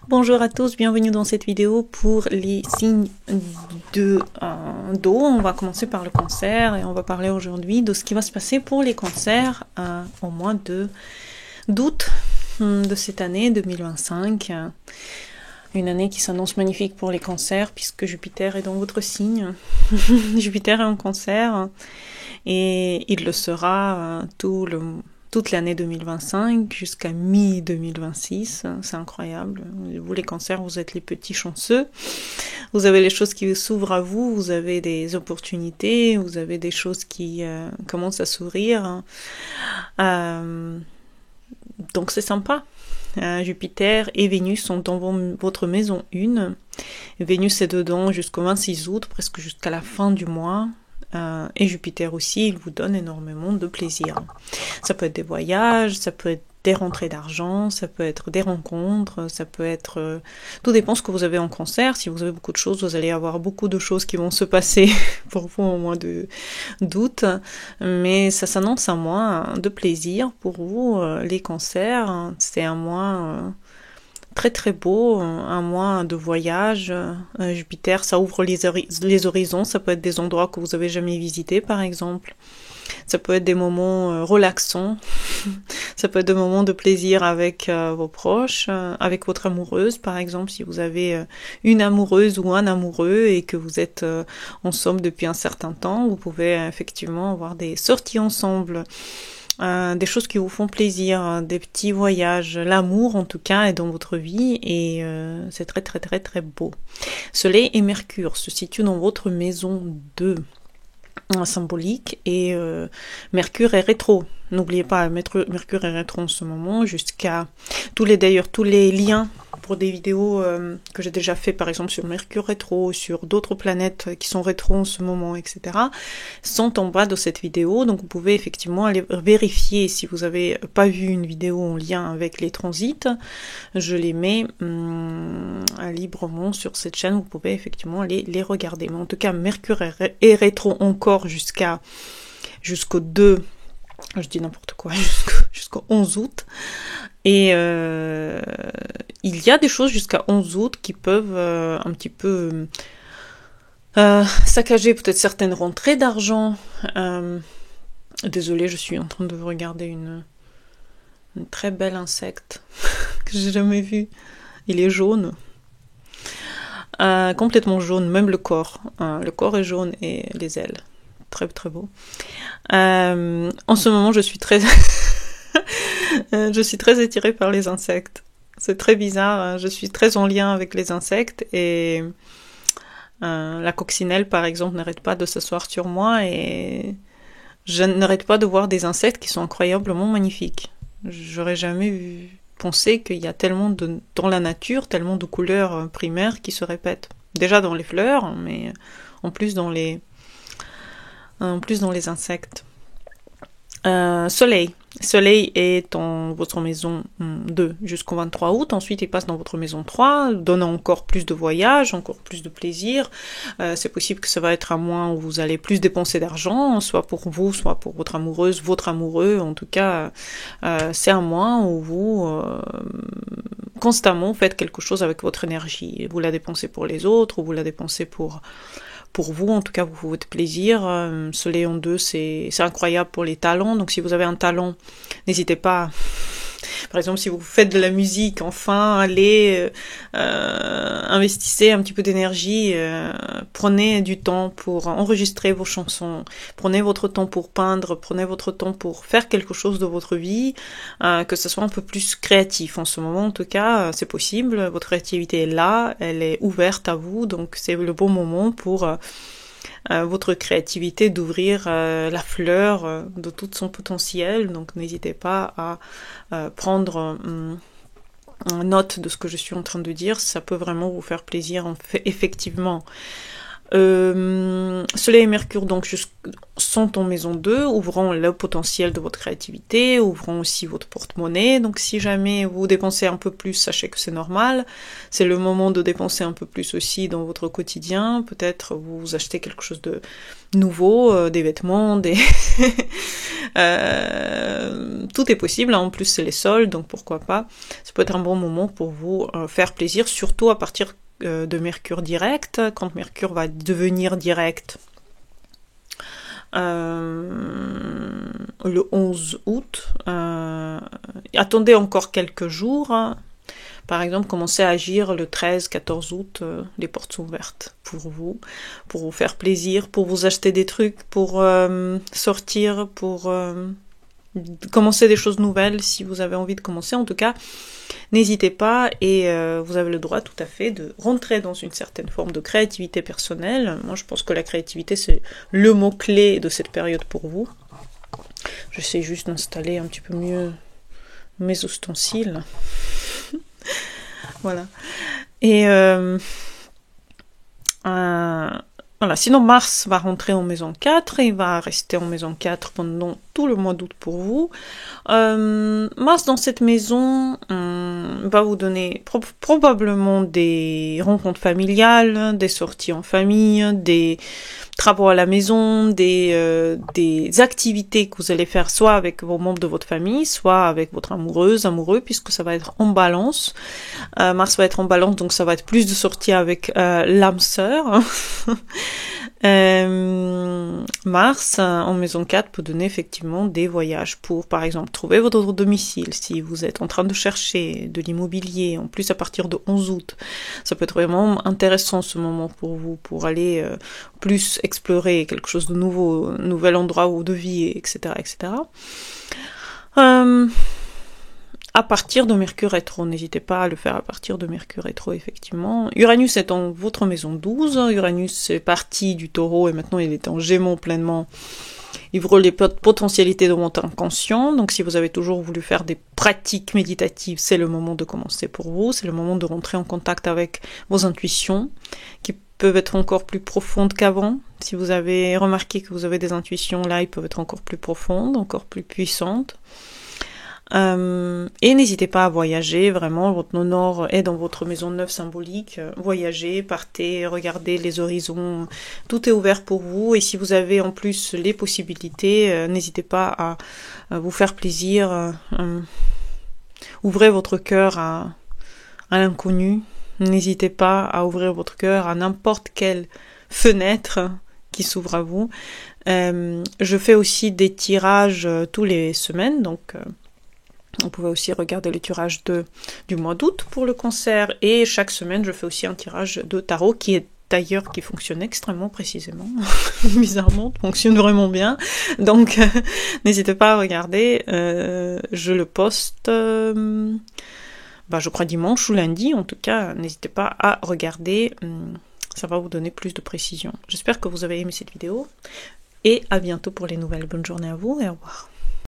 Bonjour à tous, bienvenue dans cette vidéo pour les signes de d'eau. On va commencer par le cancer et on va parler aujourd'hui de ce qui va se passer pour les cancers au mois d'août de cette année 2025. Une année qui s'annonce magnifique pour les cancers puisque Jupiter est dans votre signe. Jupiter est en cancer et il le sera toute l'année 2025 jusqu'à mi-2026. C'est incroyable. Vous, les cancers, vous êtes les petits chanceux. Vous avez les choses qui s'ouvrent à vous, vous avez des opportunités, vous avez des choses qui commencent à s'ouvrir. Donc c'est sympa. Jupiter et Vénus sont dans votre maison 1. Vénus est dedans jusqu'au 26 août, presque jusqu'à la fin du mois. Et Jupiter aussi, il vous donne énormément de plaisir. Ça peut être des voyages, ça peut être des rentrées d'argent, ça peut être des rencontres, ça peut être... tout dépend ce que vous avez en cancer. Si vous avez beaucoup de choses, vous allez avoir beaucoup de choses qui vont se passer pour vous au mois d'août. Mais ça s'annonce un mois de plaisir pour vous, les cancers. C'est un mois... très très beau, un mois de voyage. Jupiter, ça ouvre les horizons, ça peut être des endroits que vous avez jamais visités par exemple. Ça peut être des moments relaxants, ça peut être des moments de plaisir avec vos proches, avec votre amoureuse par exemple, si vous avez une amoureuse ou un amoureux et que vous êtes ensemble depuis un certain temps, vous pouvez effectivement avoir des sorties ensemble. Des choses qui vous font plaisir, des petits voyages, l'amour en tout cas est dans votre vie et c'est très très très très beau. Soleil et Mercure se situent dans votre maison 2 symbolique et Mercure est rétro. N'oubliez pas, Mercure est rétro en ce moment jusqu'à tous les liens pour des vidéos que j'ai déjà fait par exemple sur Mercure rétro, sur d'autres planètes qui sont rétro en ce moment, etc. sont en bas de cette vidéo, donc vous pouvez effectivement aller vérifier si vous n'avez pas vu une vidéo en lien avec les transits. Je les mets librement sur cette chaîne, vous pouvez effectivement aller les regarder. Mais en tout cas, Mercure est rétro encore jusqu'au 2, je dis n'importe quoi, jusqu'au 11 août. Et il y a des choses jusqu'à 11 août qui peuvent un petit peu saccager peut-être certaines rentrées d'argent. Désolée, je suis en train de regarder une très belle insecte que j'ai jamais vue. Il est jaune. Complètement jaune, même le corps. Le corps est jaune et les ailes. Très très beau. En ce moment, je suis très attirée par les insectes. C'est très bizarre. Je suis très en lien avec les insectes et la coccinelle, par exemple, n'arrête pas de s'asseoir sur moi et je n'arrête pas de voir des insectes qui sont incroyablement magnifiques. J'aurais jamais pensé qu'il y a tellement dans la nature, tellement de couleurs primaires qui se répètent. Déjà dans les fleurs, mais en plus dans les insectes. Soleil est dans votre maison 2 jusqu'au 23 août. Ensuite, il passe dans votre maison 3, donnant encore plus de voyages, encore plus de plaisir. C'est possible que ça va être un mois où vous allez plus dépenser d'argent, soit pour vous, soit pour votre amoureuse, votre amoureux. En tout cas, c'est un mois où vous constamment faites quelque chose avec votre énergie. Vous la dépensez pour les autres, ou vous la dépensez pour vous, en tout cas, vous faites plaisir. Soleil en 2, c'est incroyable pour les talents. Donc, si vous avez un talent, n'hésitez pas. Par exemple, si vous faites de la musique, enfin, allez, investissez un petit peu d'énergie. Prenez du temps pour enregistrer vos chansons. Prenez votre temps pour peindre. Prenez votre temps pour faire quelque chose de votre vie. Que ce soit un peu plus créatif. En ce moment, en tout cas, c'est possible. Votre créativité est là. Elle est ouverte à vous. Donc, c'est le bon moment pour votre créativité d'ouvrir la fleur de tout son potentiel. Donc n'hésitez pas à prendre note de ce que je suis en train de dire. Ça peut vraiment vous faire plaisir effectivement. Soleil et Mercure donc sont en maison 2, ouvrant le potentiel de votre créativité, ouvrant aussi votre porte-monnaie. Donc si jamais vous dépensez un peu plus, sachez que c'est normal. C'est le moment de dépenser un peu plus aussi dans votre quotidien. Peut-être vous achetez quelque chose de nouveau, des vêtements, tout est possible. En plus c'est les soldes, donc pourquoi pas. Ça peut être un bon moment pour vous faire plaisir, surtout à partir de Mercure direct, quand Mercure va devenir direct le 11 août. Attendez encore quelques jours. Par exemple, commencez à agir le 13-14 août, les portes sont ouvertes pour vous faire plaisir, pour vous acheter des trucs, pour sortir, pour commencer des choses nouvelles si vous avez envie de commencer. En tout cas, n'hésitez pas et vous avez le droit tout à fait de rentrer dans une certaine forme de créativité personnelle. Moi, je pense que la créativité, c'est le mot-clé de cette période pour vous. J'essaie juste d'installer un petit peu mieux mes ustensiles. Voilà. Et voilà. Sinon, Mars va rentrer en maison 4 et il va rester en maison 4 pendant tout le mois d'août pour vous. Mars dans cette maison va vous donner probablement des rencontres familiales, des sorties en famille, des travaux à la maison, des activités que vous allez faire soit avec vos membres de votre famille, soit avec votre amoureuse, amoureux, puisque ça va être en balance. Mars va être en balance, donc ça va être plus de sorties avec l'âme sœur. Mars en maison 4 peut donner effectivement des voyages pour, par exemple, trouver votre domicile si vous êtes en train de chercher de l'immobilier. En plus, à partir de 11 août, ça peut être vraiment intéressant ce moment pour vous, pour aller plus explorer quelque chose de nouveau, un nouvel endroit de vie, etc., etc. À partir de Mercure rétro, n'hésitez pas à le faire à partir de Mercure rétro, effectivement. Uranus est en votre maison 12, Uranus est parti du Taureau et maintenant il est en Gémeaux pleinement. Il ouvre les potentialités de votre inconscient, donc si vous avez toujours voulu faire des pratiques méditatives, c'est le moment de commencer pour vous, c'est le moment de rentrer en contact avec vos intuitions, qui peuvent être encore plus profondes qu'avant. Si vous avez remarqué que vous avez des intuitions là, ils peuvent être encore plus profondes, encore plus puissantes. Et n'hésitez pas à voyager, vraiment, votre nord est dans votre maison 9 symbolique, voyagez, partez, regardez les horizons, tout est ouvert pour vous, et si vous avez en plus les possibilités, n'hésitez pas à vous faire plaisir, ouvrez votre cœur à l'inconnu, n'hésitez pas à ouvrir votre cœur à n'importe quelle fenêtre qui s'ouvre à vous. Je fais aussi des tirages tous les semaines, donc vous pouvez aussi regarder le tirage du mois d'août pour le cancer. Et chaque semaine, je fais aussi un tirage de tarot qui fonctionne extrêmement précisément. Bizarrement, fonctionne vraiment bien. Donc, n'hésitez pas à regarder. Je le poste, je crois dimanche ou lundi. En tout cas, n'hésitez pas à regarder. Ça va vous donner plus de précision. J'espère que vous avez aimé cette vidéo. Et à bientôt pour les nouvelles. Bonne journée à vous et au revoir.